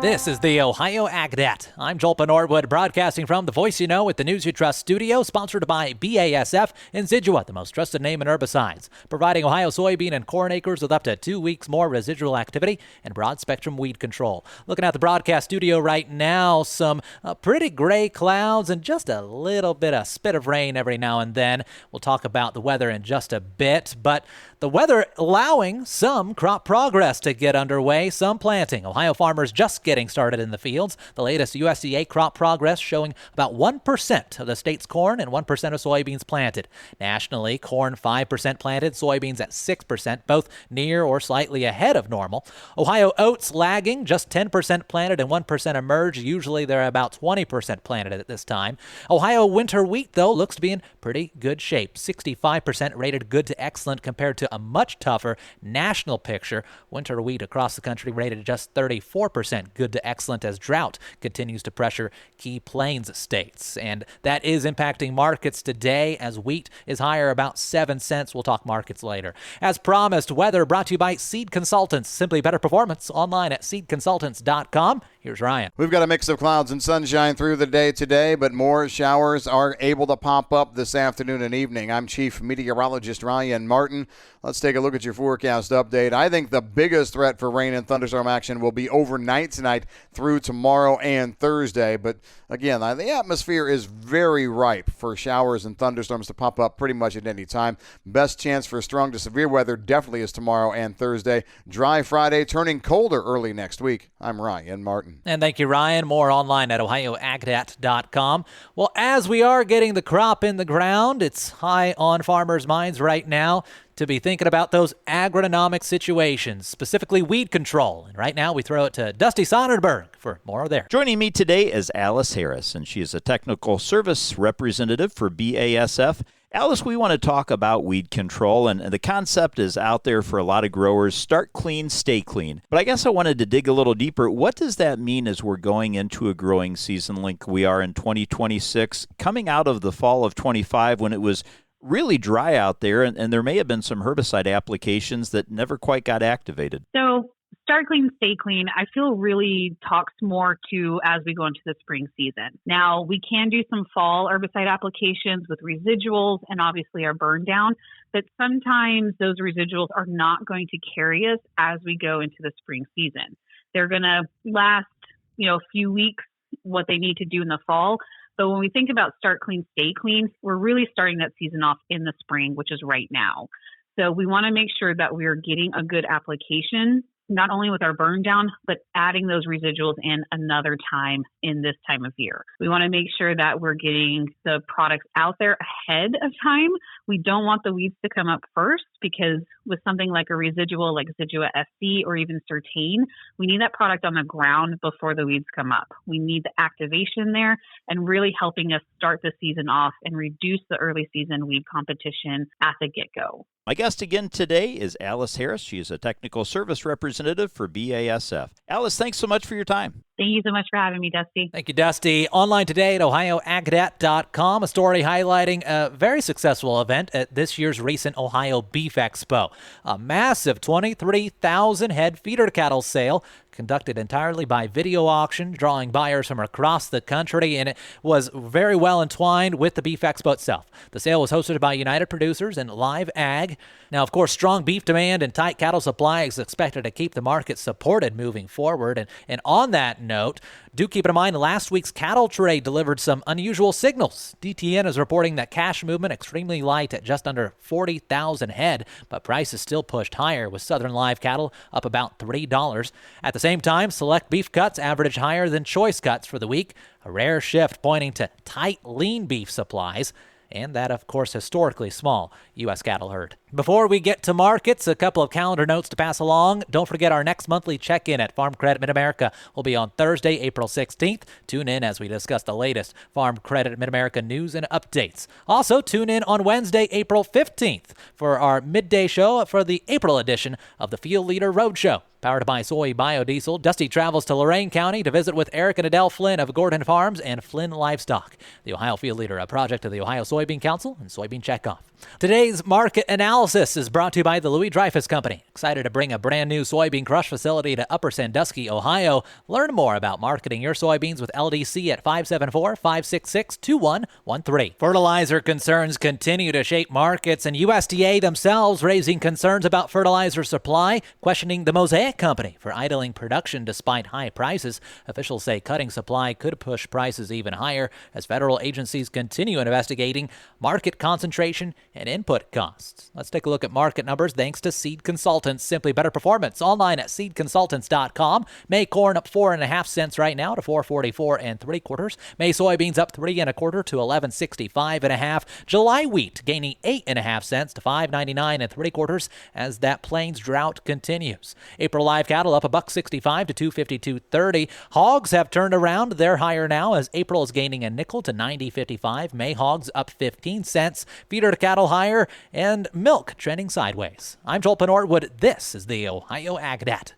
This is the Ohio AgNet. I'm Jolpa Norwood, broadcasting from the Voice You Know at the News You Trust studio, sponsored by BASF and Zidua, the most trusted name in herbicides, providing Ohio soybean and corn acres with up to 2 weeks more residual activity and broad-spectrum weed control. Looking at the broadcast studio right now, some pretty gray clouds and just a little bit of spit of rain every now and then. We'll talk about the weather in just a bit, but the weather allowing some crop progress to get underway, some planting. Ohio farmers just getting started in the fields. The latest USDA crop progress showing about 1% of the state's corn and 1% of soybeans planted. Nationally, corn 5% planted, soybeans at 6%, both near or slightly ahead of normal. Ohio oats lagging, just 10% planted and 1% emerged. Usually they're about 20% planted at this time. Ohio winter wheat, though, looks to be in pretty good shape. 65% rated good to excellent compared to a much tougher national picture. Winter wheat across the country rated just 34% good to excellent as drought continues to pressure key plains states. And that is impacting markets today as wheat is higher about 7 cents. We'll talk markets later. As promised, weather brought to you by Seed Consultants. Simply better performance online at seedconsultants.com. Here's Ryan. We've got a mix of clouds and sunshine through the day today, but more showers are able to pop up this afternoon and evening. I'm Chief Meteorologist Ryan Martin. Let's take a look at your forecast update. I think the biggest threat for rain and thunderstorm action will be overnight tonight through tomorrow and Thursday. But again, the atmosphere is very ripe for showers and thunderstorms to pop up pretty much at any time. Best chance for strong to severe weather definitely is tomorrow and Thursday. Dry Friday, turning colder early next week. I'm Ryan Martin. And thank you, Ryan. More online at ohioagnet.com. Well, as we are getting the crop in the ground, it's high on farmers' minds right now to be thinking about those agronomic situations, specifically weed control. And right now we throw it to Dusty Sonnenberg for more there. Joining me today is Alice Harris, and she is a technical service representative for BASF. Alice, we want to talk about weed control, and the concept is out there for a lot of growers. Start clean, stay clean. But I guess I wanted to dig a little deeper. What does that mean as we're going into a growing season like we are in 2026, coming out of the fall of 25 when it was really dry out there, and there may have been some herbicide applications that never quite got activated? So start clean, stay clean, I feel really talks more to as we go into the spring season. Now, we can do some fall herbicide applications with residuals and obviously our burn down, but sometimes those residuals are not going to carry us as we go into the spring season. They're going to last, a few weeks, what they need to do in the fall. But when we think about start clean, stay clean, we're really starting that season off in the spring, which is right now. So we want to make sure that we're getting a good application, not only with our burn down, but adding those residuals in another time in this time of year. We want to make sure that we're getting the products out there ahead of time. We don't want the weeds to come up first, because with something like a residual like Zidua SC or even Certain, we need that product on the ground before the weeds come up. We need the activation there and really helping us start the season off and reduce the early season weed competition at the get-go. My guest again today is Alice Harris. She is a technical service representative for BASF. Alice, thanks so much for your time. Thank you so much for having me, Dusty. Thank you, Dusty. Online today at ohioagnet.com, a story highlighting a very successful event at this year's recent Ohio Beef Expo. A massive 23,000 head feeder cattle sale conducted entirely by video auction, drawing buyers from across the country, and it was very well entwined with the Beef Expo itself. The sale was hosted by United Producers and Live Ag. Now, of course, strong beef demand and tight cattle supply is expected to keep the market supported moving forward. And on that note, do keep in mind last week's cattle trade delivered some unusual signals. DTN is reporting that cash movement extremely light at just under 40,000 head, but prices still pushed higher, with Southern live cattle up about $3. At the same time, select beef cuts averaged higher than choice cuts for the week, a rare shift pointing to tight lean beef supplies, and that, of course, historically small U.S. cattle herd. Before we get to markets, a couple of calendar notes to pass along. Don't forget our next monthly check-in at Farm Credit Mid-America will be on Thursday, April 16th. Tune in as we discuss the latest Farm Credit Mid-America news and updates. Also, tune in on Wednesday, April 15th for our midday show for the April edition of the Field Leader Roadshow. Powered by soy biodiesel, Dusty travels to Lorain County to visit with Eric and Adele Flynn of Gordon Farms and Flynn Livestock. The Ohio Field Leader, a project of the Ohio Soybean Council and Soybean Checkoff. Today's market analysis analysis is brought to you by the Louis Dreyfus Company. Excited to bring a brand new soybean crush facility to Upper Sandusky, Ohio. Learn more about marketing your soybeans with LDC at 574-566-2113. Fertilizer concerns continue to shape markets, and USDA themselves raising concerns about fertilizer supply, questioning the Mosaic Company for idling production despite high prices. Officials say cutting supply could push prices even higher as federal agencies continue investigating market concentration and input costs. Let's take a look at market numbers thanks to Seed Consultants. Simply better performance online at seedconsultants.com. May corn up 4.5 cents right now to 4.44 3/4. May soybeans up 3 1/4 to 11.65 1/2. July wheat gaining 8.5 cents to 5.99 3/4 as that plains drought continues. April live cattle up $1.65 to 252.30. Hogs have turned around. They're higher now as April is gaining a nickel to 90.55. May hogs up 15 cents. Feeder to cattle higher and milk trending sideways. I'm Joel Penortwood. This is the Ohio Ag Dat.